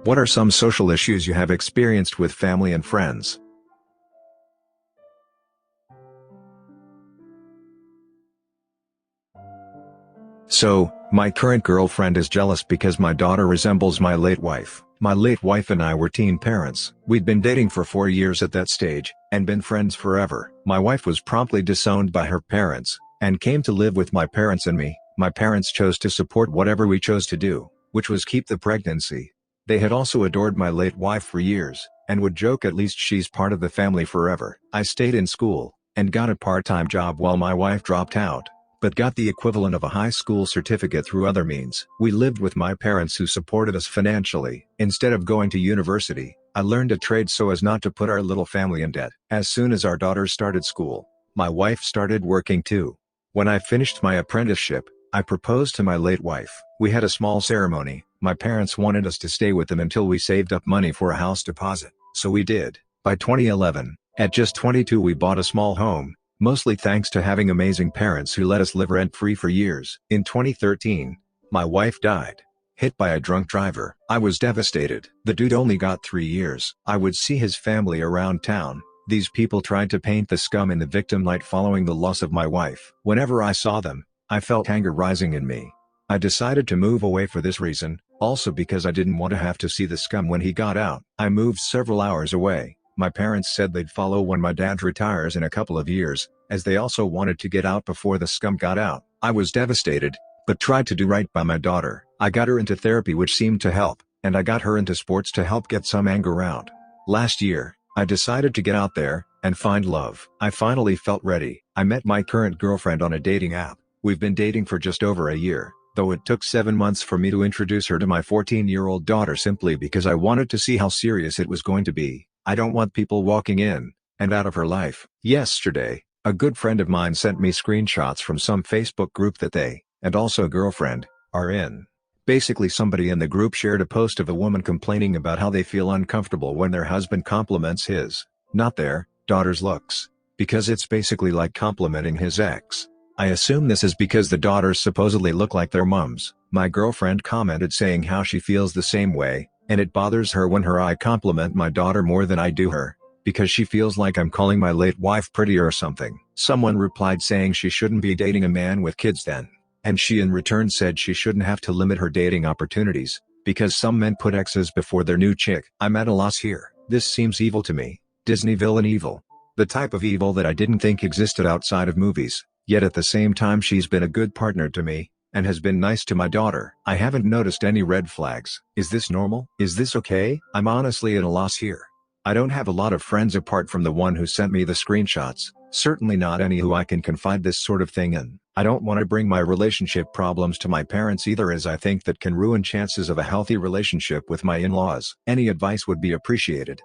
What are some social issues you have experienced with family and friends? So, my current girlfriend is jealous because my daughter resembles my late wife. My late wife and I were teen parents. We'd been dating for 4 years at that stage, and been friends forever. My wife was promptly disowned by her parents, and came to live with my parents and me. My parents chose to support whatever we chose to do, which was keep the pregnancy. They had also adored my late wife for years, and would joke at least she's part of the family forever. I stayed in school, and got a part-time job while my wife dropped out, but got the equivalent of a high school certificate through other means. We lived with my parents who supported us financially. Instead of going to university, I learned a trade so as not to put our little family in debt. As soon as our daughters started school, my wife started working too. When I finished my apprenticeship, I proposed to my late wife. We had a small ceremony. My parents wanted us to stay with them until we saved up money for a house deposit, so we did. By 2011, at just 22 we bought a small home, mostly thanks to having amazing parents who let us live rent-free for years. In 2013, my wife died, hit by a drunk driver. I was devastated. The dude only got 3 years. I would see his family around town. These people tried to paint the scum in the victim light following the loss of my wife. Whenever I saw them, I felt anger rising in me. I decided to move away for this reason, also because I didn't want to have to see the scum when he got out. I moved several hours away. My parents said they'd follow when my dad retires in a couple of years, as they also wanted to get out before the scum got out. I was devastated, but tried to do right by my daughter. I got her into therapy, which seemed to help, and I got her into sports to help get some anger out. Last year, I decided to get out there and find love. I finally felt ready. I met my current girlfriend on a dating app. We've been dating for just over a year, though it took 7 months for me to introduce her to my 14-year-old daughter simply because I wanted to see how serious it was going to be. I don't want people walking in and out of her life. Yesterday, a good friend of mine sent me screenshots from some Facebook group that they, and also girlfriend, are in. Basically, somebody in the group shared a post of a woman complaining about how they feel uncomfortable when their husband compliments his, not their, daughter's looks, because it's basically like complimenting his ex. I assume this is because the daughters supposedly look like their mums. My girlfriend commented saying how she feels the same way, and it bothers her when I compliment my daughter more than I do her, because she feels like I'm calling my late wife pretty or something. Someone replied saying she shouldn't be dating a man with kids then, and she in return said she shouldn't have to limit her dating opportunities, because some men put exes before their new chick. I'm at a loss here. This seems evil to me. Disney villain evil. The type of evil that I didn't think existed outside of movies, yet at the same time she's been a good partner to me, and has been nice to my daughter. I haven't noticed any red flags. Is this normal? Is this okay? I'm honestly at a loss here. I don't have a lot of friends apart from the one who sent me the screenshots, certainly not any who I can confide this sort of thing in. I don't want to bring my relationship problems to my parents either, as I think that can ruin chances of a healthy relationship with my in-laws. Any advice would be appreciated.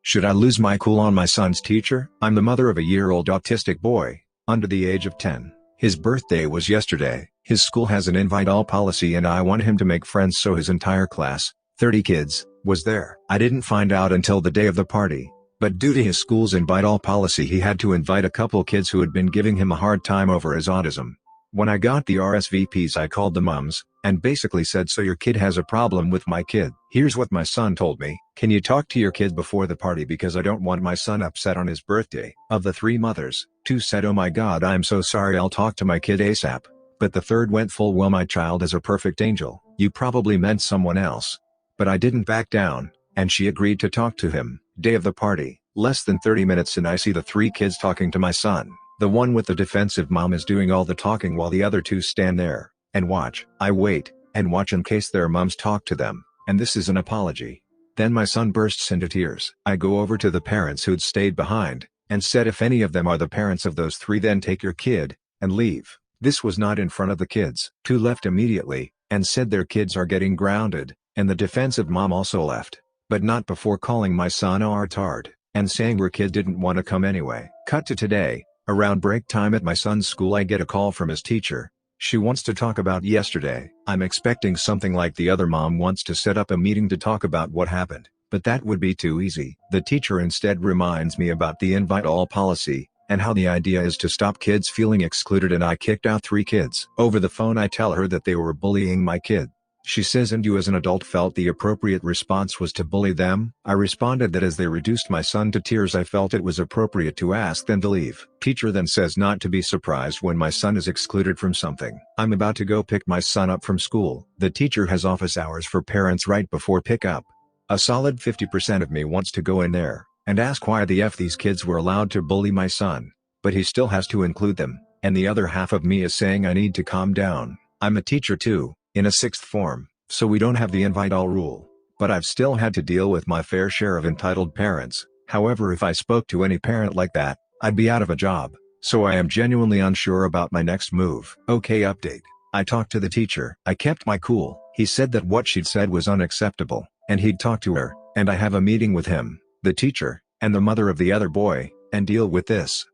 Should I lose my cool on my son's teacher? I'm the mother of a year-old autistic boy, under the age of 10. His birthday was yesterday. His school has an invite-all policy and I want him to make friends, so his entire class, 30 kids, was there. I didn't find out until the day of the party, but due to his school's invite-all policy he had to invite a couple kids who had been giving him a hard time over his autism. When I got the RSVPs I called the mums, and basically said, so your kid has a problem with my kid. Here's what my son told me. Can you talk to your kid before the party, because I don't want my son upset on his birthday. Of the 3 mothers, 2 said, oh my god, I'm so sorry, I'll talk to my kid ASAP. But the third went full, well, my child is a perfect angel. You probably meant someone else. But I didn't back down, and she agreed to talk to him. Day of the party, less than 30 minutes and I see the 3 kids talking to my son. The one with the defensive mom is doing all the talking while the other 2 stand there and watch. I wait and watch in case their moms talk to them, and this is an apology. Then my son bursts into tears. I go over to the parents who'd stayed behind, and said, if any of them are the parents of those 3, then take your kid and leave. This was not in front of the kids. 2 left immediately, and said their kids are getting grounded, and the defensive mom also left, but not before calling my son a retard, and saying her kid didn't want to come anyway. Cut to today, around break time at my son's school I get a call from his teacher. She wants to talk about yesterday. I'm expecting something like the other mom wants to set up a meeting to talk about what happened, but that would be too easy. The teacher instead reminds me about the invite-all policy, and how the idea is to stop kids feeling excluded, and I kicked out 3 kids. Over the phone I tell her that they were bullying my kid. She says, and you as an adult felt the appropriate response was to bully them? I responded that as they reduced my son to tears I felt it was appropriate to ask them to leave. Teacher then says not to be surprised when my son is excluded from something. I'm about to go pick my son up from school. The teacher has office hours for parents right before pickup. A solid 50% of me wants to go in there and ask why the F these kids were allowed to bully my son, but he still has to include them, and the other half of me is saying I need to calm down. I'm a teacher too, in a sixth form, so we don't have the invite all rule, but I've still had to deal with my fair share of entitled parents. However, if I spoke to any parent like that, I'd be out of a job, so I am genuinely unsure about my next move. Okay, update. I talked to the teacher. I kept my cool. He said that what she'd said was unacceptable, and he'd talk to her, and I have a meeting with him, the teacher, and the mother of the other boy, and deal with this.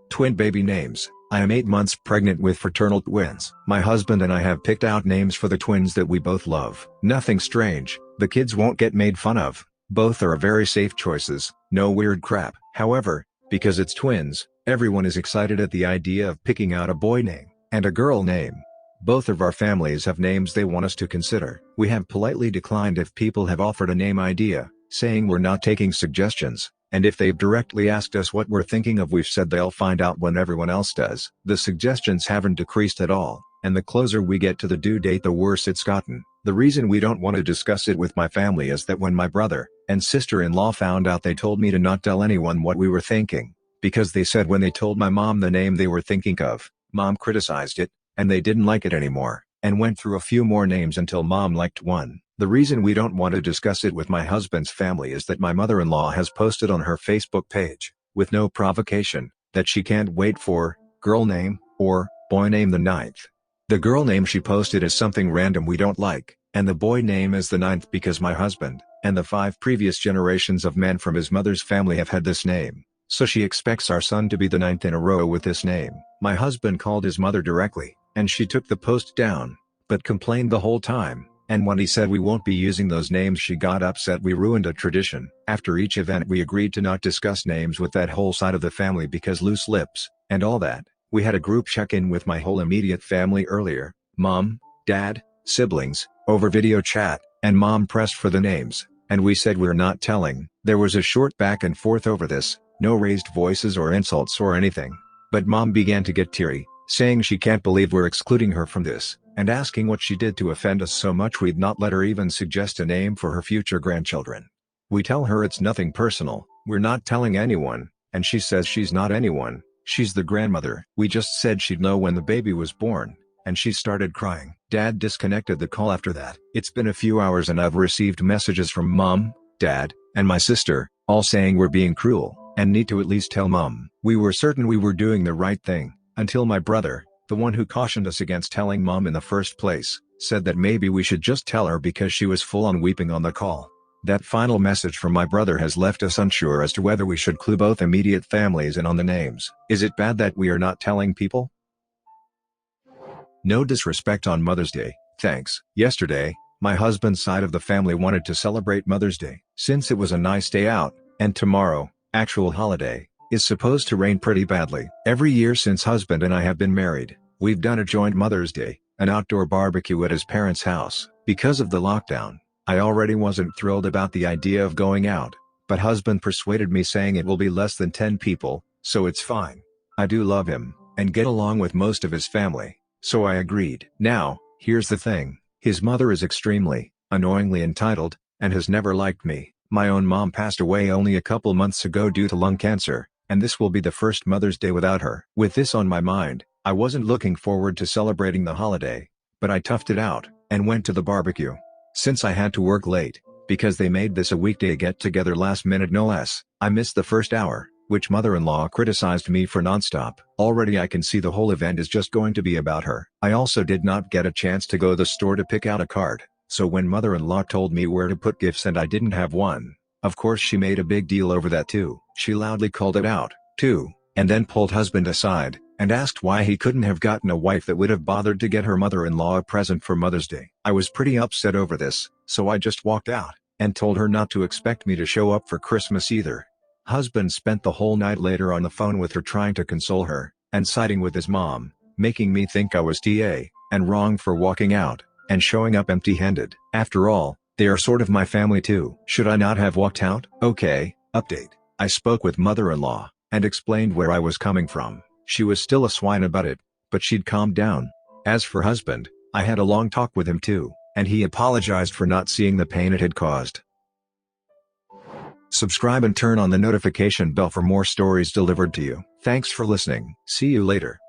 Twin baby names. I am 8 months pregnant with fraternal twins. My husband and I have picked out names for the twins that we both love. Nothing strange, the kids won't get made fun of. Both are very safe choices, no weird crap. However, because it's twins, everyone is excited at the idea of picking out a boy name and a girl name. Both of our families have names they want us to consider. We have politely declined if people have offered a name idea, saying we're not taking suggestions. And if they've directly asked us what we're thinking of, we've said they'll find out when everyone else does. The suggestions haven't decreased at all, and the closer we get to the due date the worse it's gotten. The reason we don't want to discuss it with my family is that when my brother and sister-in-law found out, they told me to not tell anyone what we were thinking, because they said when they told my mom the name they were thinking of, mom criticized it, and they didn't like it anymore, and went through a few more names until mom liked one. The reason we don't want to discuss it with my husband's family is that my mother-in-law has posted on her Facebook page, with no provocation, that she can't wait for girl name or boy name the 9th. The girl name she posted is something random we don't like, and the boy name is the 9th because my husband and the 5 previous generations of men from his mother's family have had this name, so she expects our son to be the 9th in a row with this name. My husband called his mother directly, and she took the post down, but complained the whole time. And when he said we won't be using those names, she got upset we ruined a tradition. After each event we agreed to not discuss names with that whole side of the family because loose lips, and all that. We had a group check-in with my whole immediate family earlier, mom, dad, siblings, over video chat, and mom pressed for the names, and we said we're not telling. There was a short back and forth over this, no raised voices or insults or anything. But mom began to get teary, saying she can't believe we're excluding her from this, and asking what she did to offend us so much we'd not let her even suggest a name for her future grandchildren. We tell her it's nothing personal, we're not telling anyone, and she says she's not anyone, she's the grandmother. We just said she'd know when the baby was born, and she started crying. Dad disconnected the call after that. It's been a few hours and I've received messages from mom, dad, and my sister, all saying we're being cruel, and need to at least tell mom. We were certain we were doing the right thing, until my brother, the one who cautioned us against telling mom in the first place, said that maybe we should just tell her because she was full on weeping on the call. That final message from my brother has left us unsure as to whether we should clue both immediate families in on the names. Is it bad that we are not telling people? No disrespect on Mother's Day, thanks. Yesterday, my husband's side of the family wanted to celebrate Mother's Day. Since it was a nice day out, and tomorrow, actual holiday, is supposed to rain pretty badly. Every year since husband and I have been married, we've done a joint Mother's Day, an outdoor barbecue at his parents' house. Because of the lockdown, I already wasn't thrilled about the idea of going out, but husband persuaded me saying it will be less than 10 people, so it's fine. I do love him, and get along with most of his family, so I agreed. Now, here's the thing, his mother is extremely, annoyingly entitled, and has never liked me. My own mom passed away only a couple months ago due to lung cancer, and this will be the first Mother's Day without her. With this on my mind, I wasn't looking forward to celebrating the holiday, but I toughed it out, and went to the barbecue. Since I had to work late, because they made this a weekday get-together last minute no less, I missed the first hour, which mother-in-law criticized me for nonstop. Already I can see the whole event is just going to be about her. I also did not get a chance to go to the store to pick out a card, so when mother-in-law told me where to put gifts and I didn't have one, of course she made a big deal over that too. She loudly called it out, too, and then pulled husband aside, and asked why he couldn't have gotten a wife that would have bothered to get her mother-in-law a present for Mother's Day. I was pretty upset over this, so I just walked out, and told her not to expect me to show up for Christmas either. Husband spent the whole night later on the phone with her trying to console her, and siding with his mom, making me think I was TA. and wrong for walking out and showing up empty-handed. After all, they are sort of my family too. Should I not have walked out? Okay, update. I spoke with mother-in-law and explained where I was coming from. She was still a swine about it, but she'd calmed down. As for husband, I had a long talk with him too, and he apologized for not seeing the pain it had caused. Subscribe and turn on the notification bell for more stories delivered to you. Thanks for listening. See you later.